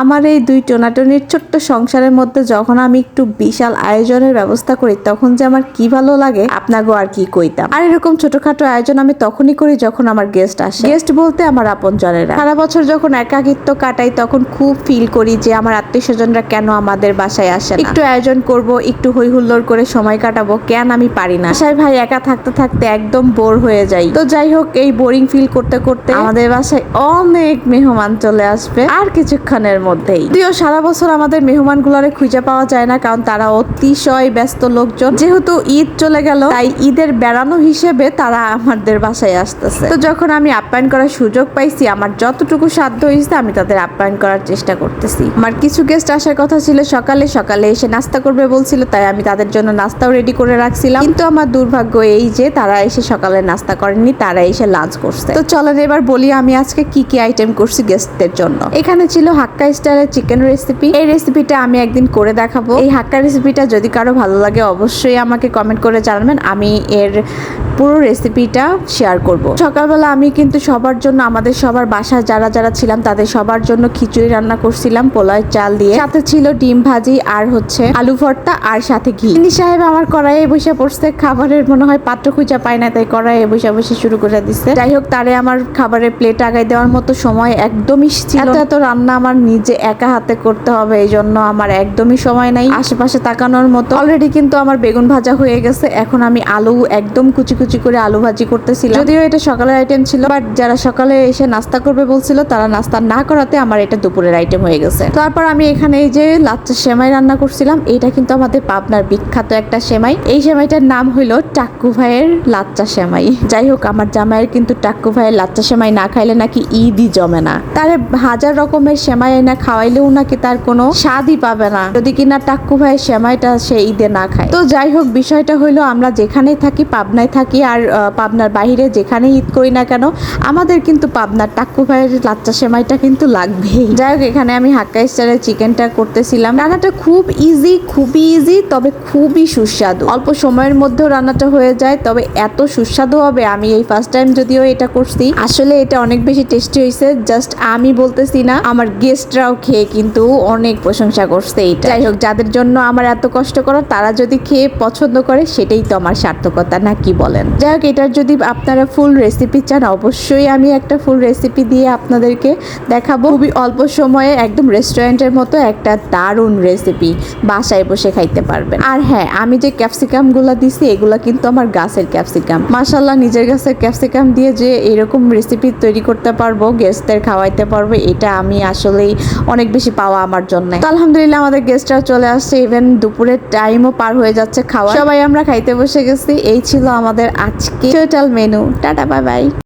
আমার এই দুই টোনাটনির ছোট্ট সংসারের মধ্যে যখন আমি একটু বিশাল আয়োজনের ব্যবস্থা করি তখন যে আমার কি ভালো লাগে আপনাকে আর কি কইতাম। আর এরকম ছোটখাটো আয়োজন আমি তখনই করি যখন আমার গেস্ট আসে। গেস্ট বলতে আমার আপনজনেরা। সারা বছর যখন একাকিত্ব কাটাই তখন খুব ফিল করি যে আমার আত্মীয় স্বজনরা কেন আমাদের বাসায় আসে না। একটু আয়োজন করব, একটু হই হুল্লোড় করে সময় কাটাবো, কেন আমি পারি না। বাসায় ভাই একা থাকতে থাকতে একদম বোর হয়ে যাই। তো যাই হোক, এই বোরিং ফিল করতে করতে আমাদের বাসায় অনেক মেহমান চলে আসবে আর কিছুক্ষণের মধ্যেই। যদিও সারা বছর আমাদের মেহমান গুলারে খুঁজে পাওয়া যায় না, কারণ তারা অতিশয় ব্যস্ত লোকজন। যেহেতু ঈদ চলে গেল তাই ঈদের বেড়ানো হিসেবে তারা আমাদের বাসায় আসতেছে। তো যখন আমি আপ্যায়ন করার সুযোগ পাইছি, আমার যতটুকু সাধ্য হয়েছে আমি তাদের আপ্যায়ন করার চেষ্টা করতেছি। আমার কিছু গেস্ট আসার কথা ছিল সকালে সকালে এসে নাস্তা করবে বলছিল, তাই আমি তাদের জন্য নাস্তাও রেডি করে রাখছিলাম। কিন্তু আমার দুর্ভাগ্য এই যে তারা এসে সকালে নাস্তা করেননি, তারা এসে লাঞ্চ করছে। তো চলেন এবার বলি আমি আজকে কি কি আইটেম করছি গেস্টদের জন্য। এখানে ছিল হাক্কা স্টাইলের চিকেন রেসিপি। এই রেসিপিটা আমি একদিন করে দেখাবো। এই হাক্কা রেসিপিটা যদি কারো ভালো লাগে অবশ্যই আমাকে কমেন্ট করে জানাবেন, আমি এর পুরো রেসিপিটা শেয়ার করব। সকালবেলা আমি কিন্তু সবার জন্য, আমাদের সবার বাসায় যারা যারা ছিলাম তাদের সবার জন্য খিচুড়ি রান্না করছিলাম পোলাওয়ের চাল দিয়ে। সাথে ছিল ডিম ভাজি আর হচ্ছে আলু ভর্তা আর সাথে ঘি। ইনি সাহেব আমার কড়াইয়ে বসে পড়ছে, খাবারের মনে হয় পাত্র খুঁজে পায় না তাই কড়াইয়ে বসে বসে শুরু করে দিচ্ছে। যাই হোক, তারে আমার খাবারের প্লেট আগায় দেওয়ার মতো সময় একদমই ছিল। এত রান্না আমার নিজে একা হাতে করতে হবে, এই জন্য আমার একদমই সময় নাই আশেপাশে তাকানোর মতো। অলরেডি কিন্তু আমার বেগুন ভাজা হয়ে গেছে। এখন আমি আলু একদম কুচি কুচি করে আলু ভাজি করতেছিলাম। যদিও এটা সকালের আইটেম ছিল, বাট যারা সকালে এসে নাস্তা করবে বলছিল তারা নাস্তা না করাতে আমার এটা দুপুরের আইটেম হয়ে গেছে। তারপর আমি এখানে এই যে লাচ্চা সেমাই রান্না করছিলাম। এটা কিন্তু আমাদের পাবনার বিখ্যাত একটা সেমাই। এই সেমাইটার নাম হলো টাক্কু ভাইয়ের লাচ্চা সেমাই। যাই হোক, আমার জামাইয়ের কিন্তু টাক্কু ভাইয়ের লাচ্চা সেমাই না খাইলে নাকি ঈদই জমে না। তারে হাজার রকমের সেমাই না খাওয়াইলেও নাকি তার কোনো স্বাদই পাবে না যদি কিনা টাক্কু ভাইয়ের সেমাইটা সে ঈদে না খায়। তো যাই হোক, বিষয়টা হইলো আমরা যেখানেই থাকি, পাবনায় থাকি আর পাবনার বাইরে যেখানেই ঈদ করি না কেন, আমাদের কিন্তু পাবনার টাক্কু ভাইয়ের লাচ্চা সেমাইটা কিন্তু লাগবেই। যাই হোক, এখানে আমি হাক্কা স্টাইলের চিকেনটা করতেছিলাম। রান্নাটা খুবই ইজি তবে খুবই সুস্বাদু। অল্প সময়ের মধ্যেও রান্নাটা হয়ে যায়, তবে এত সুস্বাদু হবে আমি এই ফার্স্ট টাইম যদিও এটা করছি। আসলে এটা অনেক বেশি টেস্টি হয়েছে। জাস্ট আমি বলতেছি না, আমার গেস্টরাও খেয়ে কিন্তু অনেক প্রশংসা করছে এটা। যাই হোক, যাদের জন্য আমার এত কষ্ট করা তারা যদি খেয়ে পছন্দ করে সেটাই তো আমার সার্থকতা, না কি বলেন? যাই হোক, এটার যদি আপনারা ফুল রেসিপি চান অবশ্যই আমি একটা ফুল রেসিপি দিয়ে আপনাদেরকে দেখাবো। খুবই অল্প সময়ে একদম রেস্টুরেন্টের মতো একটা দারুণ রেসিপি, বাসায় বসে খাইতে পারবেন। আর হ্যাঁ, আমি যে ক্যাপসিকাম গুলা দিছি এগুলা কিন্তু আমার গাছের ক্যাপসিকাম। মাশাআল্লাহ, নিজের গাছের ক্যাপসিকাম দিয়ে যে এরকম রেসিপি তৈরি করতে পারবো, গেস্টদের খাওয়াইতে পারবো, এটা আমি আসলেই অনেক বেশি পাওয়া আমার জন্য। তো আলহামদুলিল্লাহ আমাদের গেস্টরাও চলে আসছে, ইভেন দুপুরের টাইমও পার হয়ে যাচ্ছে খাওয়া। সবাই আমরা খাইতে বসে গেছি। এই ছিল আমাদের আজকে total menu. Tata, bye bye.